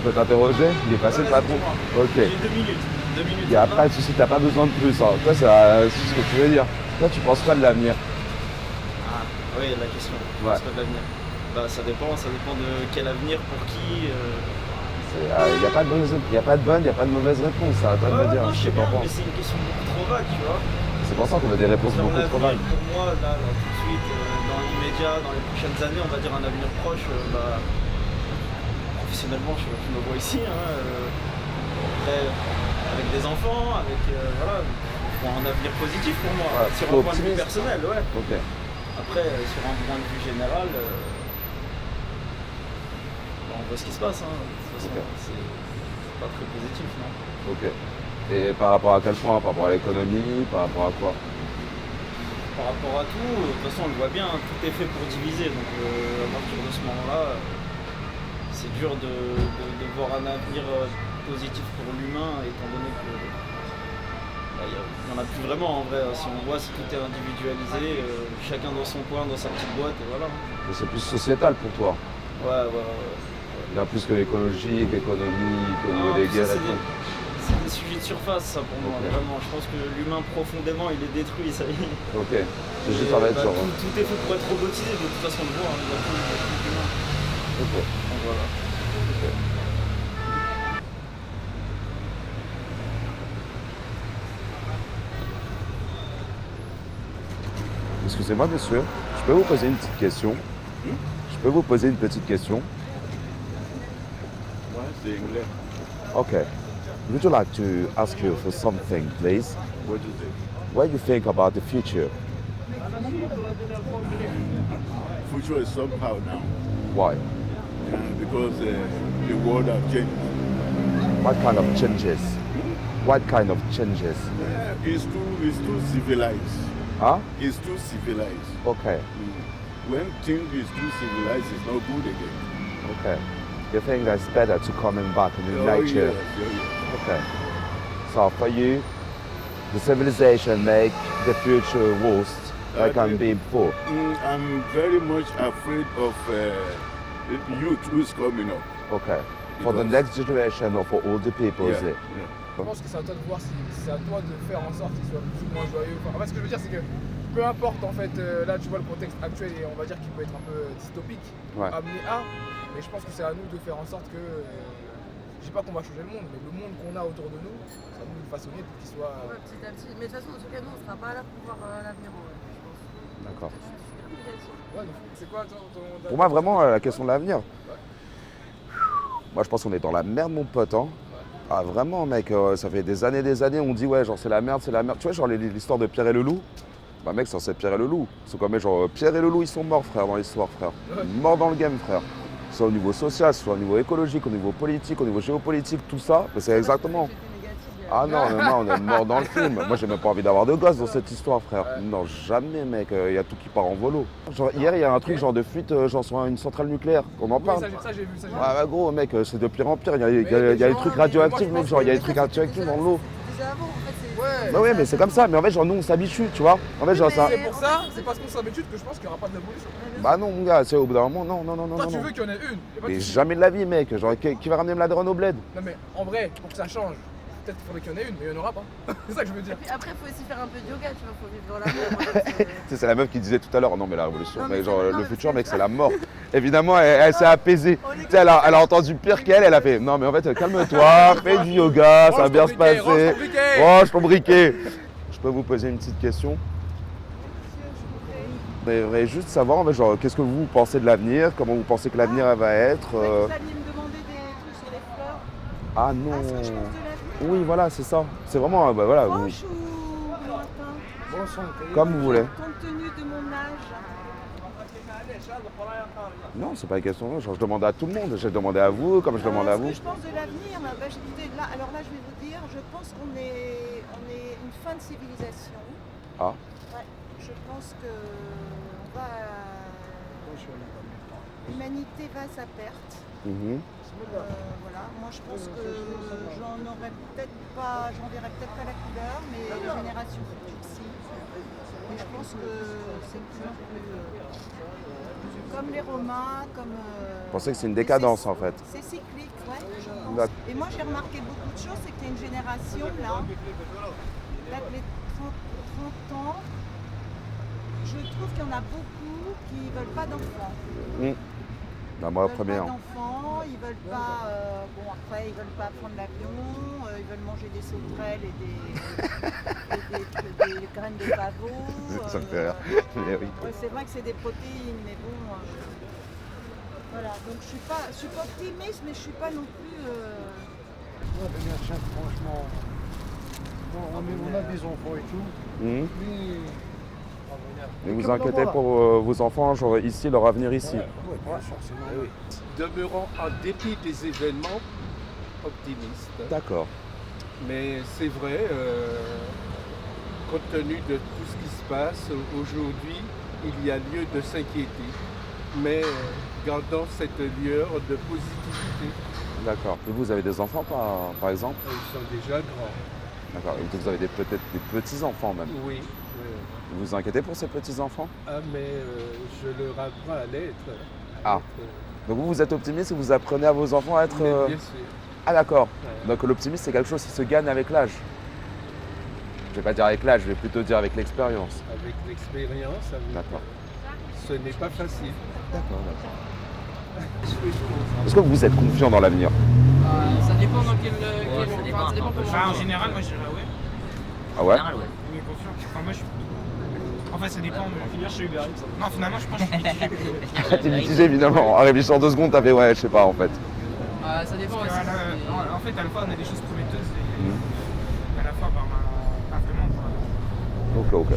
Je peux t'interroger? Il est passé le patron? Ok. J'ai 2 minutes. 2 minutes. Il n'y a pas de souci, t'as pas besoin de plus. Hein. Toi, c'est ce que tu veux dire. Toi, tu penses quoi de l'avenir? Ah, oui, la question. Ouais. C'est pas de l'avenir. Bah, ça dépend de quel avenir, pour qui. Il n'y a pas de bonne, il a pas de mauvaise réponse. À toi de me dire Non, je ce sais que t'en bien, mais penses. c'est une question beaucoup trop vague, tu vois. C'est pour ça qu'on veut des réponses Dans beaucoup trop l'avenir, vagues. pour moi, là, tout de suite, dans l'immédiat, dans les prochaines années, on va dire un avenir proche, professionnellement, je me vois ici, hein, après, avec des enfants, avec, voilà, pour un avenir positif pour moi, Ouais, sur plutôt un point de vue optimiste. personnel, ouais. Ok. Après, sur un point de vue général, on voit ce qui se passe, hein. De toute façon, Ok. c'est pas très positif, non. Ok. Et par rapport à quel point? Par rapport à l'économie? Par rapport à quoi? Par rapport à tout, de toute façon on le voit bien, tout est fait pour diviser, donc à partir de ce moment-là, c'est dur de voir un avenir positif pour l'humain, étant donné que il n'y en a plus vraiment en vrai. Si on voit, si tout est individualisé, chacun dans son coin, dans sa petite boîte, et voilà. Mais c'est plus sociétal pour toi. Ouais. Il y a plus que l'écologique, économique, au niveau Non, des ça, guerres et c'est tout. c'est des sujets de surface, ça, pour moi, Ok. vraiment. Je pense que l'humain, profondément, il est détruit, ça y est. Ok. C'est juste en fait Bah, genre. tout est fait pour être robotisé, de toute façon, on le voit, hein, il y a plus d'humain. Ok. Donc voilà. Excusez-moi, monsieur. Je peux vous poser une petite question? Je peux vous poser une petite question? Ouais, c'est anglais. Okay. Would you like to ask you for something, please? What do you think? What do you think about the future? Future is somehow now Why? because the world has changed. What kind of changes? What kind of changes? It's too civilized. Huh? It's too civilized. Okay. When things is too civilized, it's not good again. Okay. You think that's better to coming back in Oh, nature? yes. Okay. So for you, the civilization make the future worse like can be before. I'm very much afraid of youth who's coming up. Okay. For the next generation or for older people, is it? Je pense que c'est à toi de voir si c'est à toi de faire en sorte qu'il soit plus ou moins joyeux. Enfin, en fait, ce que je veux dire, c'est que peu importe, en fait, là, tu vois le contexte actuel et on va dire qu'il peut être un peu dystopique, Ouais. amené à, mais je pense que c'est à nous de faire en sorte que, je dis pas qu'on va changer le monde, mais le monde qu'on a autour de nous, c'est à nous de le façonner pour qu'il soit. Ouais, petit à petit. Mais de toute façon, en tout cas, nous, on sera pas là pour voir l'avenir, en vrai, je pense. D'accord. Je suis super négative. Ouais, donc, c'est quoi ton. Pour moi, vraiment, la question de l'avenir. Moi, je pense qu'on est dans la merde, mon pote. Hein. Ah, vraiment, mec, ça fait des années, on dit, ouais, genre, c'est la merde, c'est la merde. Tu vois, genre, l'histoire de Pierre et le loup. Bah, mec, c'est censé être Pierre et le loup. C'est comme, genre, Pierre et le loup, ils sont morts, frère, dans l'histoire, frère. Morts dans le game, frère. Soit au niveau social, soit au niveau écologique, au niveau politique, au niveau géopolitique, tout ça. Mais c'est exactement. J'étais négative, Ah non, mais moi, on est mort dans le film. Moi, j'ai même pas envie d'avoir de gosse dans cette histoire, frère. Non, jamais, mec. Il y a tout qui part en volo. Genre, hier, il y a un truc genre de fuite, genre sur une centrale nucléaire. On en Oui, parle. ça j'ai vu, ça j'ai vu. Ah bah gros, mec, c'est de pire en pire. Il y a Mais des genre, trucs mais radioactifs, moi, je mec. pense Genre, il y a que- des trucs radioactifs dans l'eau. Déjà avant, en fait, c'est. Ouais. Bah ouais, mais c'est comme ça. Mais en fait, genre, nous, on s'habitue, tu vois. En fait, genre, ça. C'est pour ça, c'est parce qu'on s'habitue que je pense qu'il n'y aura pas d'évolution. Bah non, mon gars, c'est au bout d'un moment, non. Toi, tu non. veux qu'il y en ait une. Y a pas de Mais souci. jamais de la vie, mec. Genre, qui va ramener me la drone au bled? Non, mais en vrai, pour que ça change, peut-être qu'il faudrait qu'il y en ait une, mais il n'y en aura pas. C'est ça que je veux dire. Puis après, il faut aussi faire un peu de yoga, tu vois, faut vivre dans l'amour. Tu sais, c'est la meuf qui disait tout à l'heure, non mais la révolution, Non, mais mais genre c'est- non, le mais futur, c'est- mec, c'est la mort. Évidemment, elle s'est apaisée. Tu sais, elle a entendu pire qu'elle, elle a fait, non mais en fait, calme-toi, fais du yoga, ça va Range bien ton se briquet, passer. range ton briquet. Range ton briquet. Je peux vous poser une petite question? J'aimerais juste savoir, en fait, genre, qu'est-ce que vous pensez de l'avenir? Comment vous pensez que l'avenir elle va être? Vous alliez me demander des trucs sur les fleurs. Ah non. Ah, ce que je pense de l'avenir. Oui, voilà, c'est ça. C'est vraiment, bah voilà, vous- Proche ou lointain? comme vous voulez. Compte tenu de mon âge. Non, c'est pas une question. Genre, je demande à tout le monde. J'ai demandé à vous, comme je demande à Ce vous. que je pense de l'avenir, bah, je disais là, alors là, je vais vous dire, je pense qu'on est une fin de civilisation. Ah. Ouais, je pense que l'humanité va à sa perte. Mhm. Voilà, moi je pense que j'en verrai peut-être pas la couleur, mais les générations futures si. Mais je pense que c'est de plus en plus. Comme les Romains, comme. Vous pensez que c'est une décadence en fait? C'est cyclique, ouais, je pense. D'accord. Et moi j'ai remarqué beaucoup de choses, c'est qu'il y a une génération là les 30 ans, je trouve qu'il y en a beaucoup qui ne veulent pas d'enfants. Bah, moi, Ils premier. veulent pas d'enfants, ils veulent pas. Bon après ils veulent pas prendre l'avion, ils veulent manger des sauterelles et des graines de pavot. Ça me fait rire. Mais oui. Ouais, c'est vrai que c'est des protéines, mais bon. Voilà, donc je suis pas optimiste, mais je suis pas non plus. Ouais, ben, bien sûr, franchement, bon, on a des enfants et tout, Mhm. mais Et vous comme inquiétez voilà. pour vos enfants, genre ici, leur avenir ici. Ouais, bien sûr, c'est normal. Demeurant en dépit des événements optimistes. D'accord. Mais c'est vrai, compte tenu de tout ce qui se passe aujourd'hui, il y a lieu de s'inquiéter. Mais gardons cette lueur de positivité. D'accord. Et vous avez des enfants par exemple? Ils sont déjà grands. D'accord. Et vous avez peut-être des petits-enfants même. Oui. Vous vous inquiétez pour ces petits-enfants? Ah, mais je leur apprends à l'être. Ah. Donc vous êtes optimiste et vous apprenez à vos enfants à être... Mais bien sûr. Ah d'accord. Ouais. Donc l'optimisme c'est quelque chose qui se gagne avec l'âge. Je vais pas dire avec l'âge, je vais plutôt dire avec l'expérience. Avec l'expérience, D'accord. ce n'est pas facile. D'accord. Est-ce que vous êtes confiant dans l'avenir? Ça dépend dans quel. ça dépend. Ça dépend comment. En général, moi je dirais ouais. Ah ouais? Mais confiant. Enfin, moi je suis. En fait, ça dépend. Finir chez Uber Eats. Non, finalement, je pense que je suis mitigé. T'es mitigé évidemment. En réfléchissant 2 secondes, t'as fait ouais, je sais pas en fait. Ça dépend Parce aussi. que, en fait, à la fois, on a des choses prometteuses et à la fois, bah, on a pas vraiment. Ok.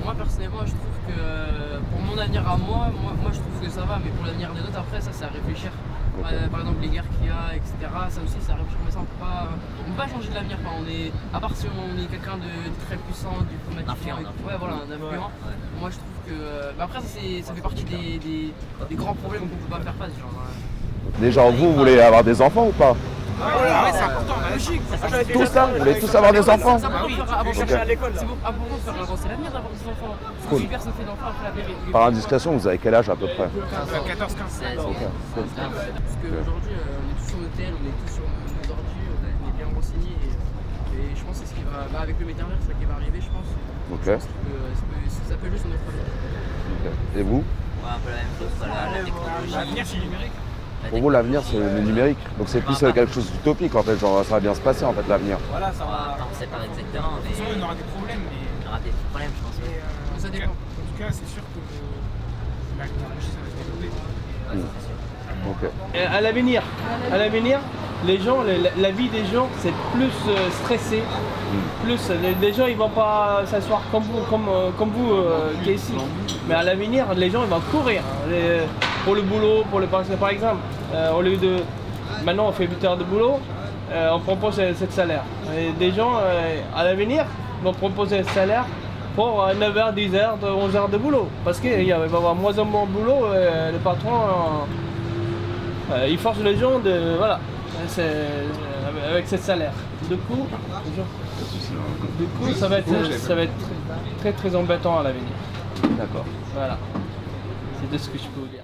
Moi personnellement, je trouve que pour mon avenir à moi, je trouve que ça va, mais pour l'avenir des autres, après, ça, c'est à réfléchir. Ok. Par exemple, les guerres qu'il y a, etc. Ça aussi, c'est à réfléchir. Mais ça, on peut pas changer de l'avenir. Enfin, à part si on est quelqu'un de très puissant, diplomatiquement. Ouais, voilà, un influent. Moi, je trouve que. Après, ça fait partie des grands problèmes qu'on peut pas faire face. Genre, Déjà, vous voulez avoir des enfants ou pas? Ouais, c'est important, logique. Tous ça? Vous voulez tous avoir des enfants? Ça pour faire avancer Ok. à l'école. C'est pour faire avancer l'avenir d'avoir des enfants. Cool. Si personne fait d'enfants après la Par indiscrétion, vous avez quel âge à peu près? 14-15. Ok. Cool. Parce qu'aujourd'hui, on est tous sur nos tels, on est tous sur nos ordi, on est bien renseignés. Et je pense que c'est ce qui va. Avec le métavers, c'est ça qui va arriver, je pense. Ok. Je pense que ça peut juste notre avenir. Ok. Et vous? Ouais, un peu la même chose, la technologie. L'avenir, c'est numérique. Pour vous, l'avenir, c'est le numérique. Donc c'est plus quelque chose d'utopique en fait. Genre, ça va bien se passer en fait, l'avenir. Voilà, ça va. On sait pas exactement, mais De toute façon, on aura des problèmes, mais. il y aura des problèmes, je pense. mais, Ça en tout dépend. cas, c'est sûr que la technologie, ça va se développer. Ok. À l'avenir, les gens, la vie des gens, c'est plus stressé. Plus, les gens, ils vont pas s'asseoir comme vous qui est ici. Mais à l'avenir, les gens, ils vont courir. Pour le boulot, par exemple, au lieu de. Maintenant, on fait 8 heures de boulot, on propose ce salaire. Et des gens, à l'avenir, vont proposer ce salaire pour 9h, 10h, 11h de boulot. Parce qu'il va y avoir moins en moins de boulot, et le patron. Il force les gens voilà, avec ce salaire. Du coup, ça va être très très embêtant à l'avenir. D'accord. Voilà. C'est de ce que je peux vous dire.